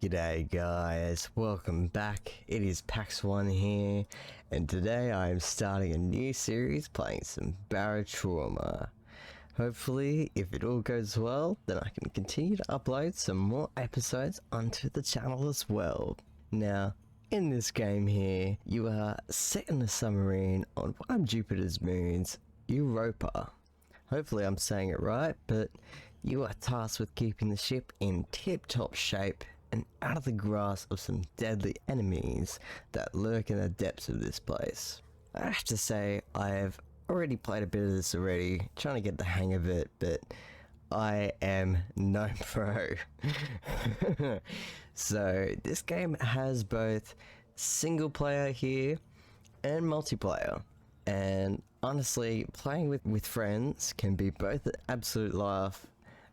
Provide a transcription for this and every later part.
G'day guys, welcome back. It is Ep.1 here, and today I am starting a new series playing some Barotrauma. Hopefully, if it all goes well, then I can continue to upload some more episodes onto the channel as well. Now, in this game here, you are set in a submarine on one of Jupiter's moons, Europa. Hopefully I'm saying it right, but you are tasked with keeping the ship in tip-top shape and out of the grasp of some deadly enemies that lurk in the depths of this place. I have to say, I have already played a bit of this already, trying to get the hang of it, but I am no pro. So this game has both single player here and multiplayer, and honestly, playing with friends can be both an absolute laugh,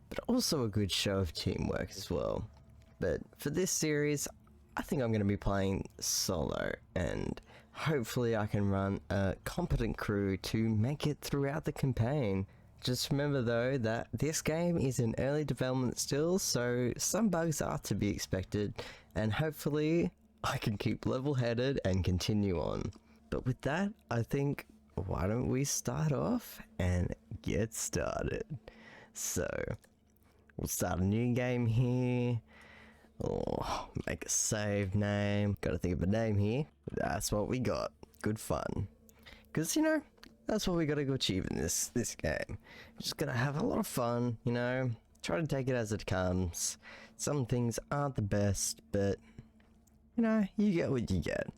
but also a good show of teamwork as well. But for this series, I think I'm going to be playing solo, and hopefully I can run a competent crew to make it throughout the campaign. Just remember though that this game is in early development still, so some bugs are to be expected, and hopefully I can keep level-headed and continue on. But with that, I think, why don't we start off and get started? So, we'll start a new game here. Oh, make a save name. Gotta think of a name here. That's what we got. Good fun. Because, you know, that's what we gotta go achieve in this game. Just gotta have a lot of fun, you know. Try to take it as it comes. Some things aren't the best, but, you know, you get what you get.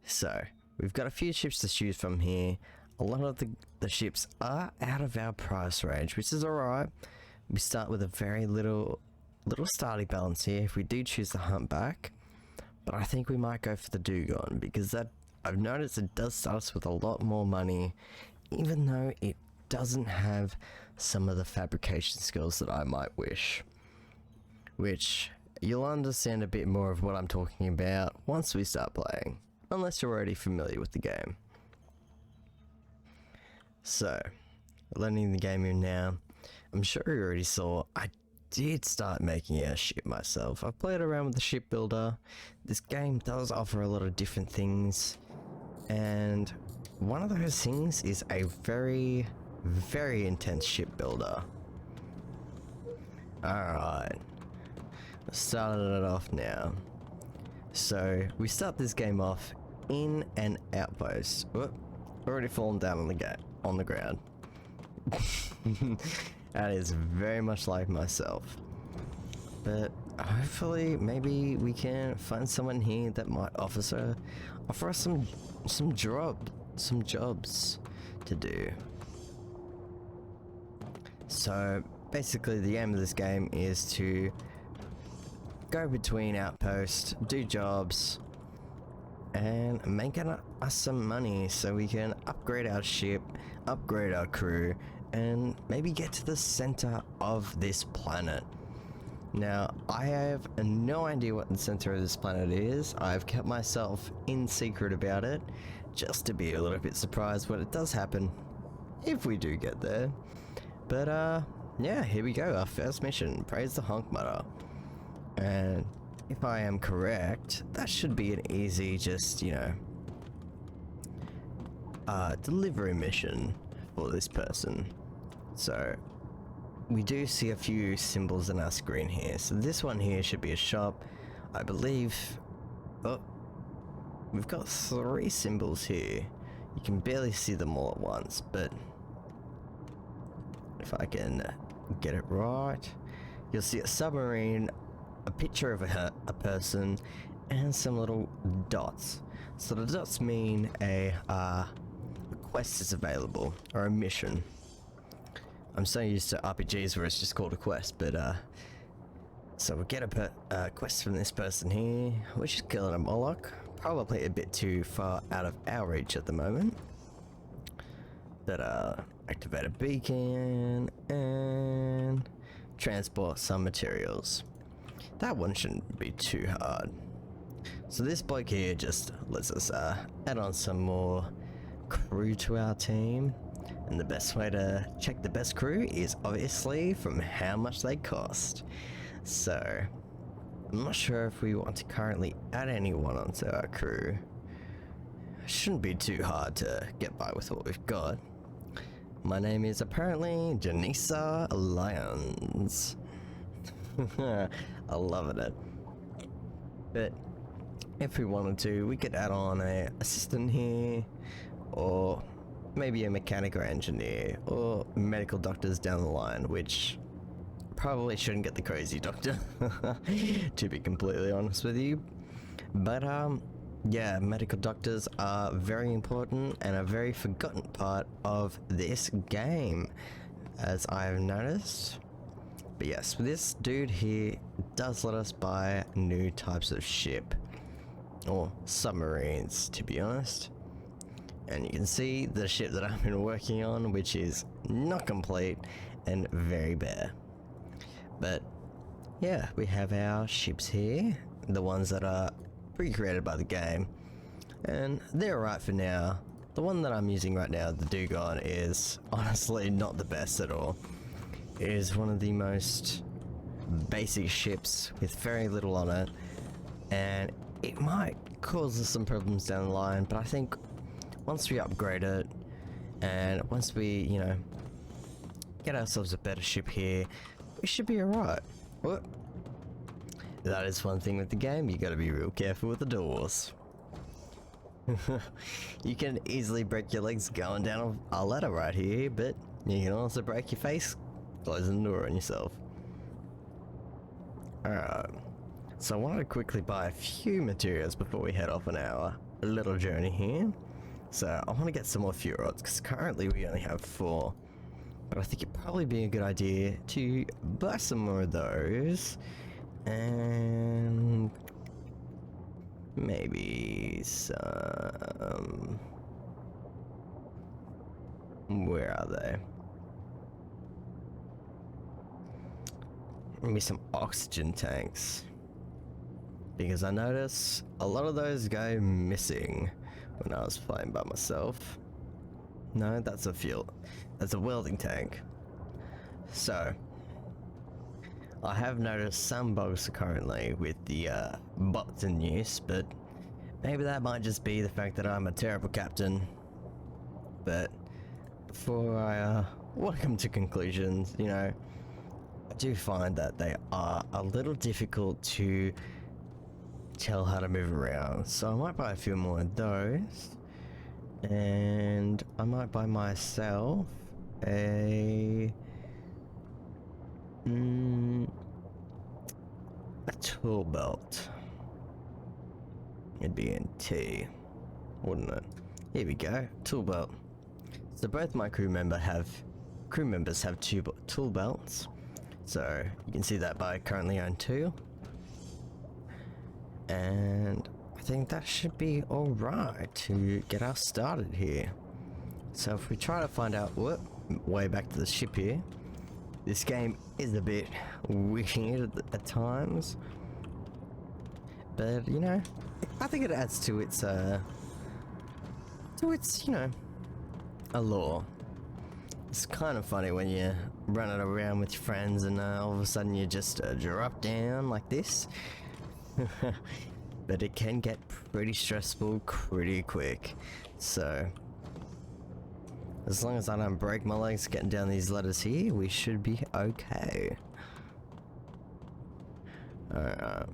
So, we've got a few ships to choose from here. A lot of the ships are out of our price range, which is alright. We start with a very little starting balance here if we do choose the Humpback, but I think we might go for the Dugong because that I've noticed it does start us with a lot more money, even though it doesn't have some of the fabrication skills that I might wish, which you'll understand a bit more of what I'm talking about once we start playing, unless you're already familiar with the game. So, learning the game in now. I'm sure you already saw I did start making a ship myself. I've played around with the ship builder. This game does offer a lot of different things, and one of those things is a very, very intense ship builder. Alright, starting it off now. So we start this game off in an outpost. Whoop, already fallen down on the ground. That is very much like myself, but hopefully maybe we can find someone here that might offer us some jobs to do. So basically the aim of this game is to go between outposts, do jobs, and make us some money so we can upgrade our ship, upgrade our crew, and maybe get to the center of this planet. Now, I have no idea what the center of this planet is. I've kept myself in secret about it, just to be a little bit surprised when it does happen, if we do get there. But, yeah, here we go, our first mission, praise the honk mutter. And if I am correct, that should be an easy, just, you know, delivery mission for this person. So, we do see a few symbols on our screen here. So this one here should be a shop, I believe. Oh, we've got 3 symbols here. You can barely see them all at once, but if I can get it right, you'll see a submarine, a picture of a person, and some little dots. So the dots mean a quest is available, or a mission. I'm so used to RPGs where it's just called a quest, but so we'll get a quest from this person here, which is killing a Moloch. Probably a bit too far out of our reach at the moment. But activate a beacon and transport some materials. That one shouldn't be too hard. So this bloke here just lets us add on some more crew to our team. And the best way to check the best crew is obviously from how much they cost. So I'm not sure if we want to currently add anyone onto our crew. It shouldn't be too hard to get by with what we've got. My name is apparently Janisa Lyons. I love it. But if we wanted to, we could add on a assistant here, or maybe a mechanic or engineer, or medical doctors down the line, which probably shouldn't get the crazy doctor, to be completely honest with you. But yeah, medical doctors are very important and a very forgotten part of this game, as I've noticed. But yes, this dude here does let us buy new types of ship, or submarines to be honest. And you can see the ship that I've been working on, which is not complete and very bare. But yeah, we have our ships here, the ones that are pre-created by the game, and they're alright for now. The one that I'm using right now, the Dugon, is honestly not the best at all. It is one of the most basic ships with very little on it, and it might cause us some problems down the line, but I think once we upgrade it, and once we, you know, get ourselves a better ship here, we should be alright. What? That is one thing with the game, you gotta be real careful with the doors. You can easily break your legs going down a ladder right here, but you can also break your face closing the door on yourself. Alright, so I wanted to quickly buy a few materials before we head off on our little journey here. So I want to get some more fuel rods, because currently we only have 4. But I think it'd probably be a good idea to buy some more of those. And maybe some... Where are they? Maybe some oxygen tanks. Because I notice a lot of those go missing when I was playing by myself. No, that's a fuel. That's a welding tank. So, I have noticed some bugs currently with the bots in use, but maybe that might just be the fact that I'm a terrible captain. But before I want to come to conclusions, you know, I do find that they are a little difficult to tell how to move around, so I might buy a few more of those, and I might buy myself a tool belt. It'd be in T, wouldn't it? Here we go, tool belt. So both my crew members have two tool belts, so you can see that I currently own 2. And I think that should be alright to get us started here. So if we try to find out what way back to the ship here, this game is a bit weird at times, but you know, I think it adds to its you know, allure. It's kind of funny when you're running around with your friends and all of a sudden you just drop down like this. But it can get pretty stressful pretty quick, so as long as I don't break my legs getting down these ladders here, we should be okay. Alright,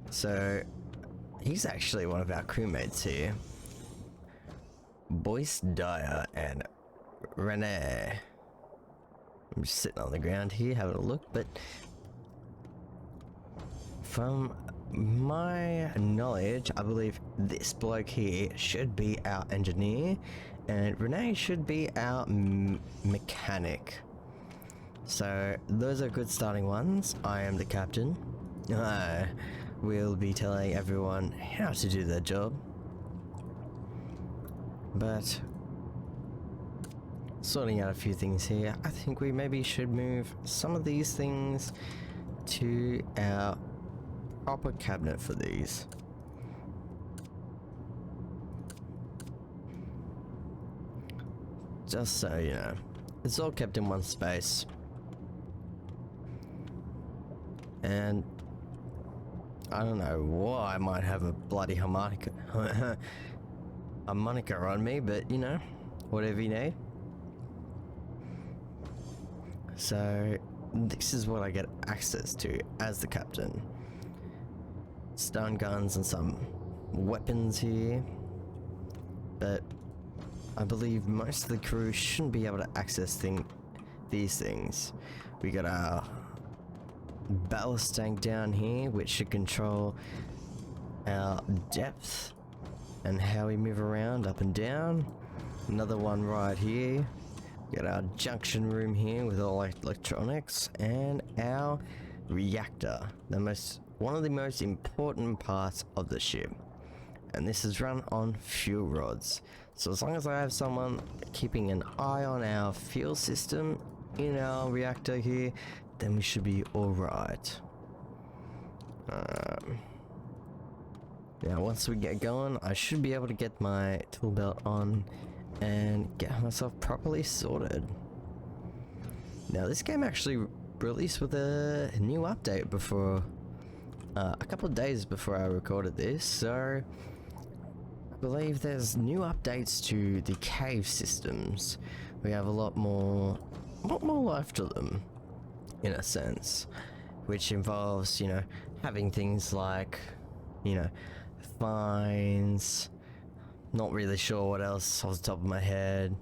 so he's actually one of our crewmates here, Boyce Dyer and Renee. I'm just sitting on the ground here having a look, but from my knowledge, I believe this bloke here should be our engineer, and Renee should be our mechanic. So those are good starting ones. I am the captain. I will be telling everyone how to do their job. But sorting out a few things here, I think we maybe should move some of these things to our proper cabinet for these. Just so you know, it's all kept in one space. And I don't know why I might have a bloody harmonica harmonica on me, but you know, whatever you need. So this is what I get access to as the captain. Stun guns and some weapons here, but I believe most of the crew shouldn't be able to access these things. We got our ballast tank down here, which should control our depth and how we move around up and down. Another one right here. Got our junction room here with all electronics, and our reactor, one of the most important parts of the ship. And this is run on fuel rods. So as long as I have someone keeping an eye on our fuel system in our reactor here, then we should be alright. Now once we get going, I should be able to get my tool belt on and get myself properly sorted. Now this game actually released with a new update before, a couple of days before I recorded this, so I believe there's new updates to the cave systems. We have a lot more life to them, in a sense, which involves, you know, having things like, you know, fines. Not really sure what else off the top of my head,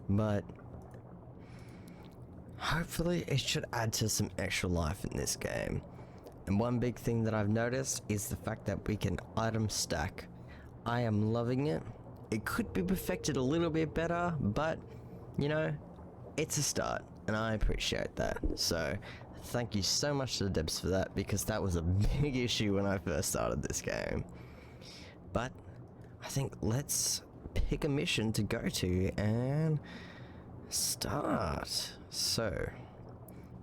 but hopefully it should add to some extra life in this game. And one big thing that I've noticed is the fact that we can item stack. I am loving it. It could be perfected a little bit better, but you know, it's a start and I appreciate that. So thank you so much to the devs for that, because that was a big issue when I first started this game. But I think let's pick a mission to go to and start. So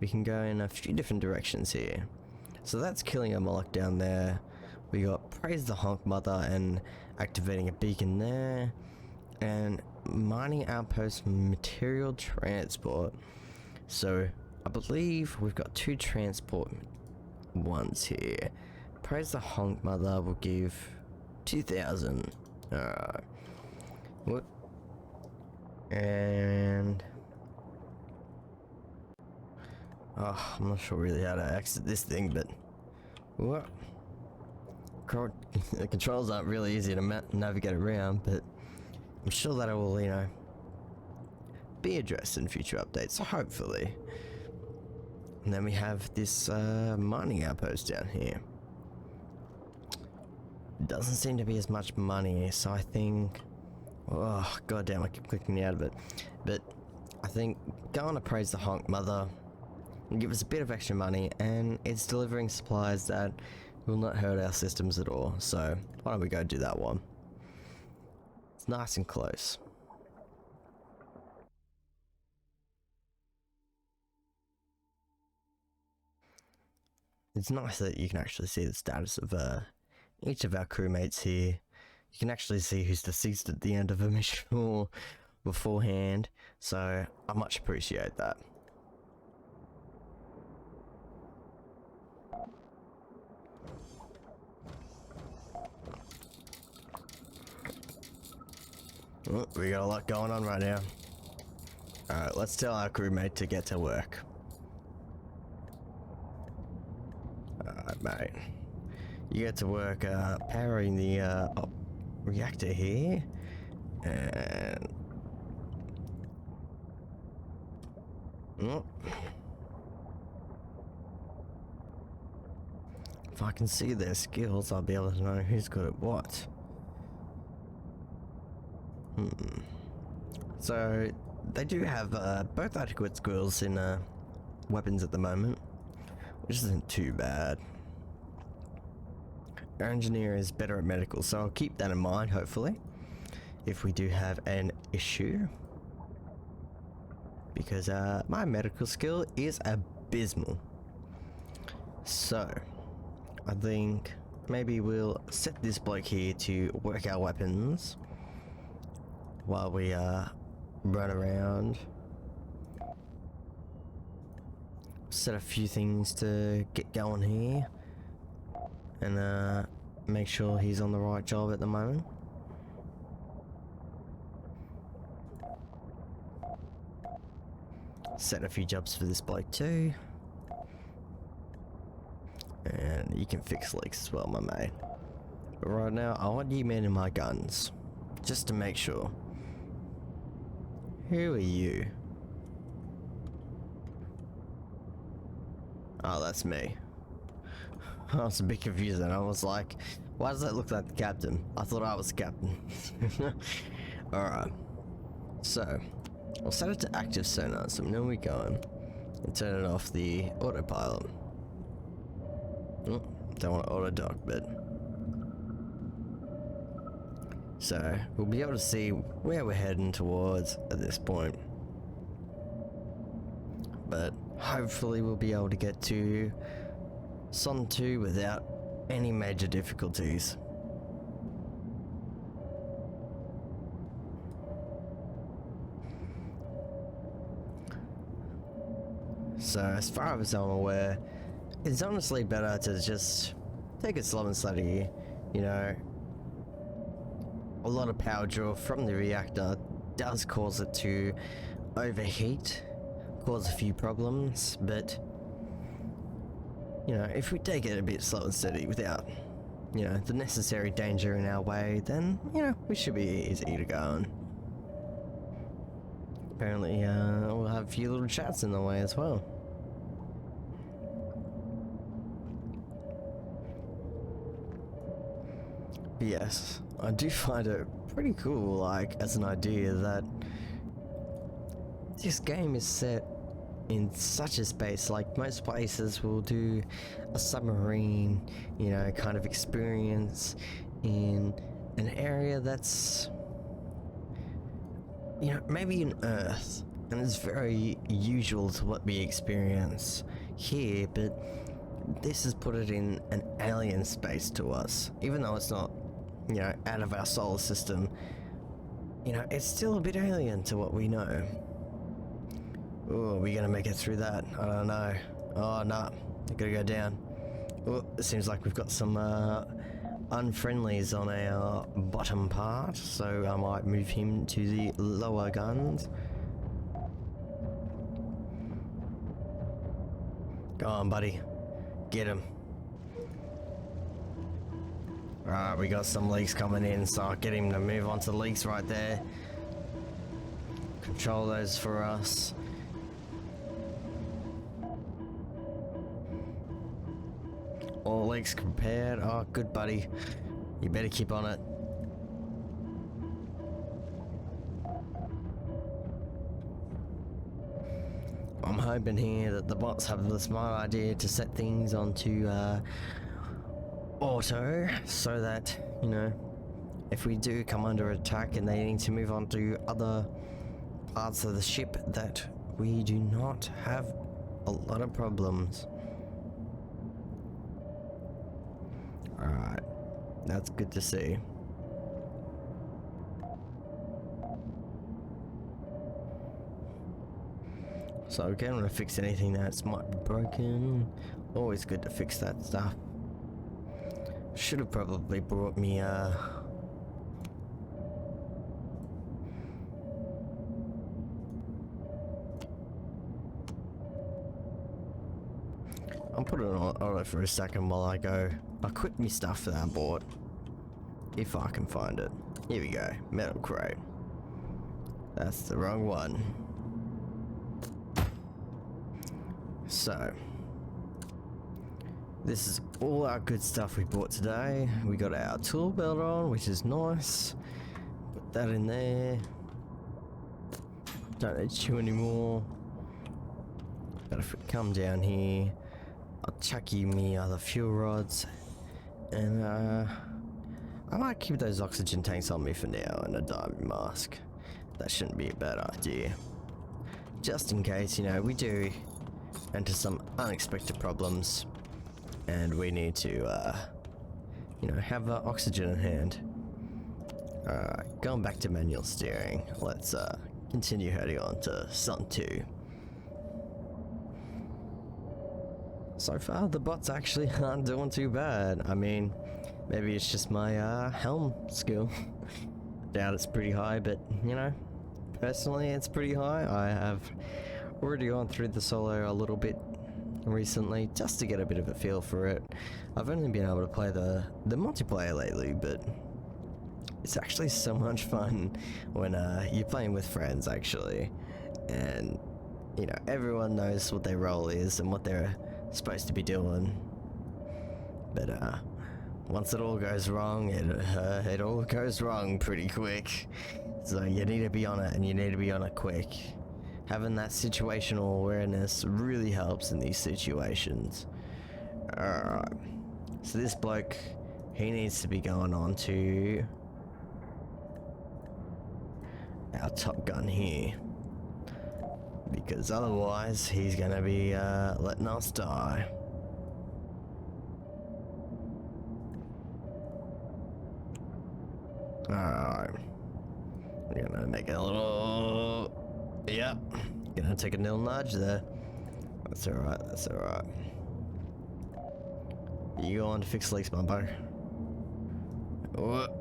we can go in a few different directions here. So that's killing a Moloch down there. We got Praise the Honk Mother and activating a beacon there, and mining outpost material transport. So I believe we've got 2 transport ones here. Praise the Honk Mother will give 2,000. Alright. What? And oh, I'm not sure really how to exit this thing, but what? The controls aren't really easy to navigate around, but I'm sure that it will, you know, be addressed in future updates, so hopefully. And then we have this mining outpost down here. Doesn't seem to be as much money, so I think, oh goddamn, I keep clicking me out of it, but I think going to Praise the Honk Mother and give us a bit of extra money, and it's delivering supplies that will not hurt our systems at all. So why don't we go do that one? It's nice and close. It's nice that you can actually see the status of each of our crewmates here. You can actually see who's deceased at the end of a mission or beforehand, so I much appreciate that. Oh, we got a lot going on right now. Alright, let's tell our crewmate to get to work. Alright, mate. You get to work powering the reactor here. And oh. If I can see their skills, I'll be able to know who's good at what. So they do have both adequate skills in weapons at the moment, which isn't too bad. Our engineer is better at medical, so I'll keep that in mind, hopefully, if we do have an issue. Because my medical skill is abysmal. So I think maybe we'll set this bloke here to work our weapons while we run around. set a few things to get going here, and make sure he's on the right job at the moment. Set a few jobs for this bloke too. And you can fix leaks as well, my mate. But right now, I want you manning my guns. Just to make sure. Who are you? Oh, that's me. I was a bit confused and I was like, why does that look like the captain? I thought I was the captain. Alright. So, I'll set it to active sonar, so now we're going. And turn it off the autopilot. Oh, don't want to auto dock, but... So, we'll be able to see where we're heading towards at this point. But hopefully we'll be able to get to Son 2 without any major difficulties. So as far as I'm aware, it's honestly better to just take it slow and steady, you know. A lot of power draw from the reactor does cause it to overheat, cause a few problems, but you know, if we take it a bit slow and steady without, you know, the necessary danger in our way, then, you know, we should be easy to go on. Apparently, we'll have a few little chats in the way as well. But yes, I do find it pretty cool, like, as an idea that this game is set in such a space. Like, most places will do a submarine, you know, kind of experience in an area that's, you know, maybe an Earth, and it's very usual to what we experience here, but this has put it in an alien space to us. Even though it's not, you know, out of our solar system, you know, it's still a bit alien to what we know. Oh, are we gonna make it through that? I don't know. Oh, nah, I gotta go down. Oh, it seems like we've got some unfriendlies on our bottom part, so I might move him to the lower guns. Go on, buddy. Get him. Alright, we got some leaks coming in, so I'll get him to move on to the leaks right there. Control those for us. All leaks prepared. Oh, good buddy. You better keep on it. I'm hoping here that the bots have the smart idea to set things onto auto, so that, you know, if we do come under attack and they need to move on to other parts of the ship, that we do not have a lot of problems. Alright, that's good to see. So again, I'm gonna fix anything that might be broken. Always good to fix that stuff. Should have probably brought me I'm putting it on auto for a second while I go equip me stuff that I bought. If I can find it. Here we go. Metal crate. That's the wrong one. So, this is all our good stuff we bought today. We got our tool belt on, which is nice. Put that in there. Don't need you anymore. But if we come down here, I'll chuck you me other fuel rods. And I might keep those oxygen tanks on me for now and a diving mask. That shouldn't be a bad idea. Just in case, you know, we do enter some unexpected problems and we need to, you know, have oxygen in hand. Alright, going back to manual steering. Let's continue heading on to Sun 2. So far, the bots actually aren't doing too bad. I mean, maybe it's just my helm skill. Doubt it's pretty high, but you know, personally, it's pretty high. I have already gone through the solo a little bit recently just to get a bit of a feel for it. I've only been able to play the multiplayer lately, but it's actually so much fun when you're playing with friends actually, and you know, everyone knows what their role is and what they're supposed to be doing. But once it all goes wrong, it all goes wrong pretty quick. So you need to be on it, and you need to be on it quick. Having that situational awareness really helps in these situations. Alright. So this bloke, he needs to be going on to our Top Gun here. Because otherwise, he's gonna be letting us die. Alright. We're gonna make a little... Yep. Gonna take a little nudge there. That's alright, that's alright. You go on to fix leaks, my bugger. What?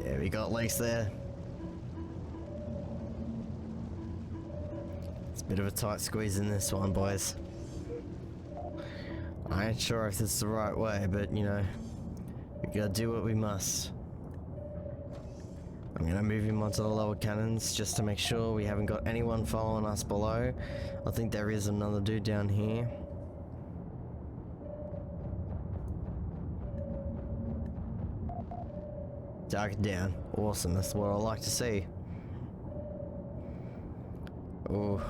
Yeah, we got leaks there. It's a bit of a tight squeeze in this one, boys. I ain't sure if this is the right way, but you know, we gotta do what we must. I'm gonna move him onto the lower cannons just to make sure we haven't got anyone following us below. I think there is another dude down here. Target down. Awesome, that's what I like to see. Oh.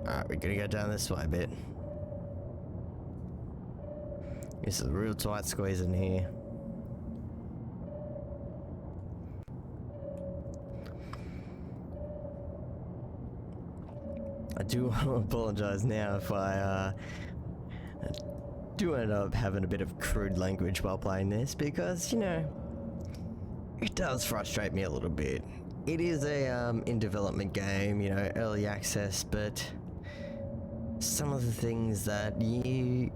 Alright, we're gonna go down this way a bit. This is a real tight squeeze in here. I do want to apologize now if I do end up having a bit of crude language while playing this, because, you know, it does frustrate me a little bit. It is a in development game, you know, early access, but some of the things that you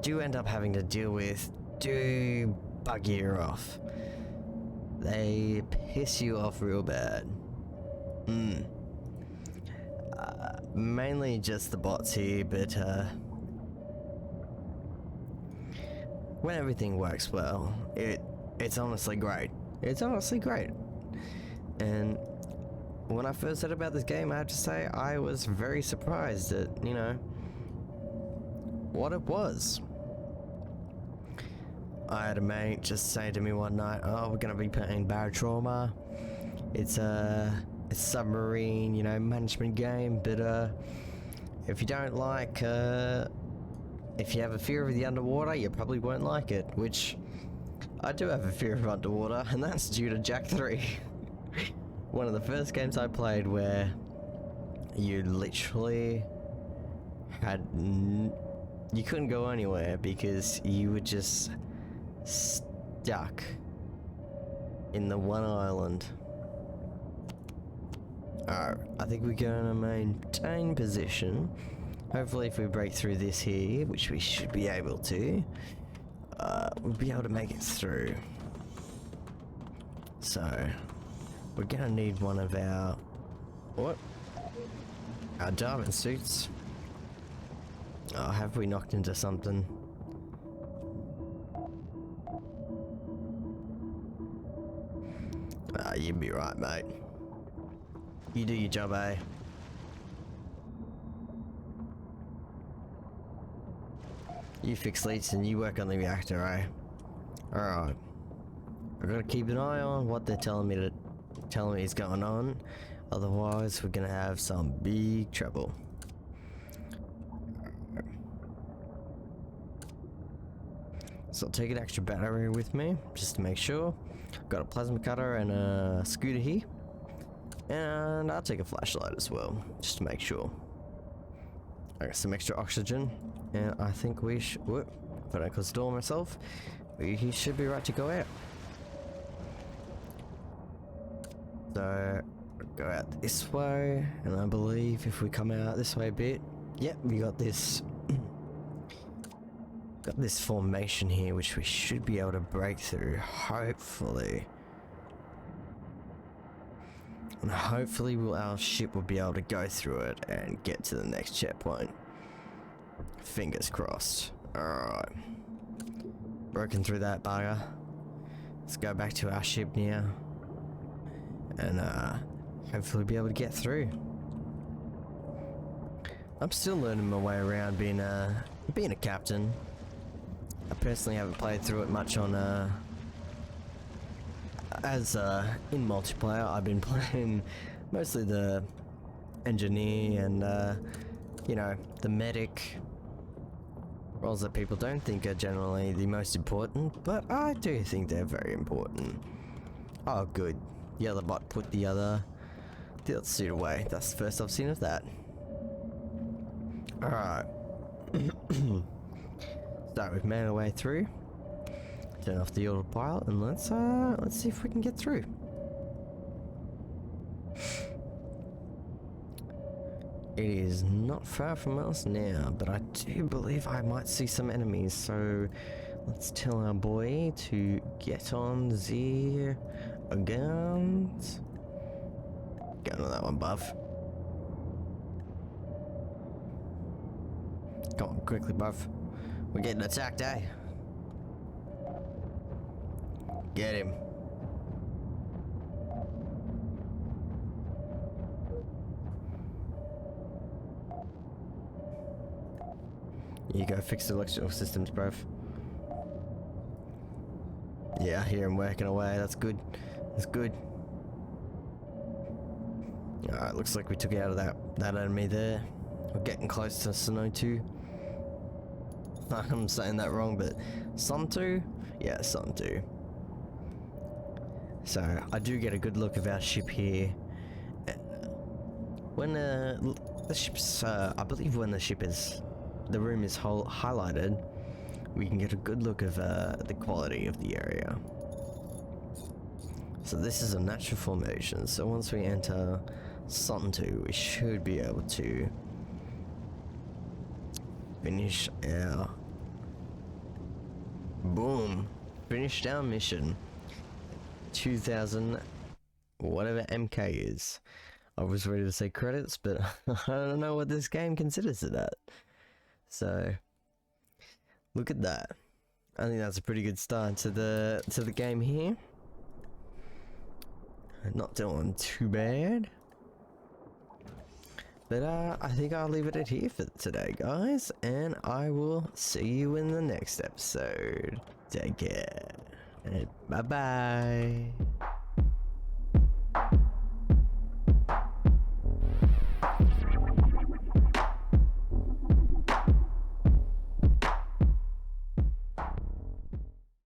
do end up having to deal with do bug you off. They piss you off real bad. Mainly just the bots here, but when everything works well, it's honestly great. It's honestly great. And when I first heard about this game, I have to say I was very surprised at, you know, what it was. I had a mate just say to me one night, "Oh, we're gonna be playing Barotrauma. It's a submarine, you know, management game, but if you don't like, if you have a fear of the underwater, you probably won't like it," which I do have a fear of underwater, and that's due to Jack 3. One of the first games I played where you literally had you couldn't go anywhere because you were just stuck in the one island. Alright, I think we're gonna maintain position. Hopefully if we break through this here, which we should be able to, we'll be able to make it through. So, we're gonna need one of our... what? Our diving suits. Oh, have we knocked into something? You'd be right, mate. You do your job, eh? You fix leaks and you work on the reactor, eh? Alright. I've got to keep an eye on what they're telling me is going on. Otherwise, we're gonna have some big trouble. So I'll take an extra battery with me, just to make sure. Got a plasma cutter and a scooter here. And I'll take a flashlight as well, just to make sure. I got some extra oxygen, and I think we should... whoop, if I don't close the door myself, we should be right to go out. So, go out this way, and I believe if we come out this way a bit, yep, we got this got this formation here which we should be able to break through, hopefully. And hopefully our ship will be able to go through it and get to the next checkpoint. Fingers crossed. Alright. Broken through that bugger. Let's go back to our ship now. And hopefully be able to get through. I'm still learning my way around being a captain. I personally haven't played through it much on in multiplayer. I've been playing mostly the engineer and you know, the medic, roles that people don't think are generally the most important, but I do think they're very important. Oh good, the other bot put the other suit away. That's the first I've seen of that. Alright. Start with man our way through. Turn off the autopilot and let's see if we can get through. It is not far from us now, but I do believe I might see some enemies, so let's tell our boy to get on the guns. Get on that one, buff. Come on, quickly, buff. We're getting attacked, eh? Get him. You go fix the electrical systems, bruv. Yeah, I hear him working away. That's good. That's good. Alright, looks like we took it out of that enemy there. We're getting close to Sonotu. I'm saying that wrong, but Sontu? Yeah, Sontu. So, I do get a good look of our ship here. When the ship's, I believe when the ship is, the room is highlighted, we can get a good look of the quality of the area. So this is a natural formation, so once we enter Sontu, we should be able to finish our finished our mission. 2000 whatever MK is. I was ready to say credits, but I don't know what this game considers it at. So look at that. I think that's a pretty good start to the game here. Not doing too bad. But I think I'll leave it at here for today, guys, and I will see you in the next episode. Take care, and bye-bye.